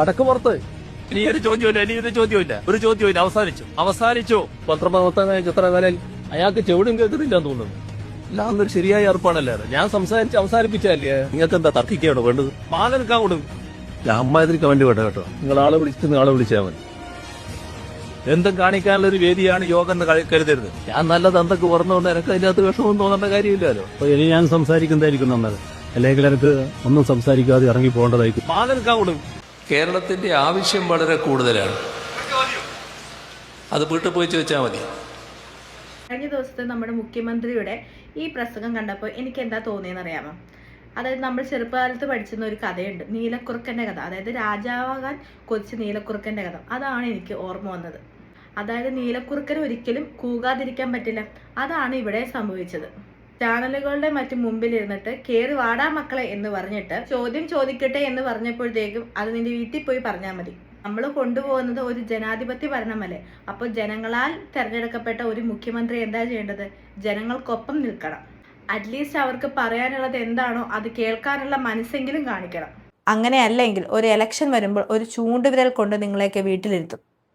അടക്ക് പുറത്ത്. ഇനി ഒരു ചോദ്യമില്ല. അവസാനിച്ചു. പത്രപ്രവർത്തകനായ ചിത്രകലൻ അയാൾക്ക് ചെവിടും കേൾക്കുന്നില്ലാന്ന് തോന്നുന്നു. ഇല്ലാന്നൊരു ശരിയായ ഏർപ്പാണല്ലേ ഞാൻ സംസാരിച്ച് അവസാനിപ്പിച്ചല്ലേ. നിങ്ങൾക്ക് എന്താ തർക്കിക്കാണോ വേണ്ടത്? മാലനിൽക്കാൻ കൊടുക്കും. ഞാൻ അമ്മാതിരിക്കാൻ വേണ്ടി വേണ്ട കേട്ടോ. നിങ്ങൾ ആളെ വിളിച്ചാൽ മതി. എന്തും കാണിക്കാനുള്ള ഒരു വേദിയാണ് യോഗം എന്ന് കരുതരുത്. ഞാൻ നല്ലത് എന്തൊക്കെ പറഞ്ഞുകൊണ്ട് എനിക്ക് അതിനകത്ത് വിഷമം തോന്നേണ്ട കാര്യമില്ലല്ലോ. അപ്പൊ ഇനി ഞാൻ സംസാരിക്കുന്നതായിരിക്കും നല്ലത്. അല്ലെങ്കിൽ എനിക്ക് ഒന്നും സംസാരിക്കാതെ ഇറങ്ങി പോകേണ്ടതായിരിക്കും. മാലനിൽക്കാൻ കൊടുക്കും. കേരളത്തിന്റെ ആവശ്യം വളരെ കൂടുതലാണ്. അത് വീട്ടിൽ പോയി ചോദിച്ചാൽ മതി. കഴിഞ്ഞ ദിവസത്തെ നമ്മുടെ മുഖ്യമന്ത്രിയുടെ ഈ പ്രസംഗം കണ്ടപ്പോൾ എനിക്ക് എന്താ തോന്നിയെന്നറിയാമോ? അതായത് നമ്മൾ ചെറുപ്പകാലത്ത് പഠിച്ചിരുന്ന ഒരു കഥയുണ്ട്, നീലക്കുറുക്കൻ്റെ കഥ. അതായത് രാജാവാകാൻ കൊതിച്ച നീലക്കുറുക്കൻ്റെ കഥ. അതാണ് എനിക്ക് ഓർമ്മ വന്നത്. അതായത് നീലക്കുറുക്കന് ഒരിക്കലും കൂകാതിരിക്കാൻ പറ്റില്ല. അതാണ് ഇവിടെ സംഭവിച്ചത്. ചാനലുകളുടെ മറ്റു മുമ്പിൽ ഇരുന്നിട്ട് കേറി വാടാ മക്കളെ എന്ന് പറഞ്ഞിട്ട് ചോദ്യം ചോദിക്കട്ടെ എന്ന് പറഞ്ഞപ്പോഴത്തേക്കും അത് നിന്റെ വീട്ടിൽ പോയി പറഞ്ഞാൽ മതി. നമ്മൾ കൊണ്ടുപോകുന്നത് ഒരു ജനാധിപത്യ ഭരണമല്ലേ. അപ്പോൾ ജനങ്ങളാൽ തെരഞ്ഞെടുക്കപ്പെട്ട ഒരു മുഖ്യമന്ത്രി എന്താ ചെയ്യേണ്ടത്? ജനങ്ങൾക്കൊപ്പം നിൽക്കണം. അറ്റ്ലീസ്റ്റ് അവർക്ക് പറയാനുള്ളത് എന്താണോ അത് കേൾക്കാനുള്ള മനസ്സെങ്കിലും കാണിക്കണം. അങ്ങനെ അല്ലെങ്കിൽ ഒരു ഇലക്ഷൻ വരുമ്പോൾ ഒരു ചൂണ്ടുവിരൽ കൊണ്ട് നിങ്ങളെയൊക്കെ വീട്ടിലിരുത്തും.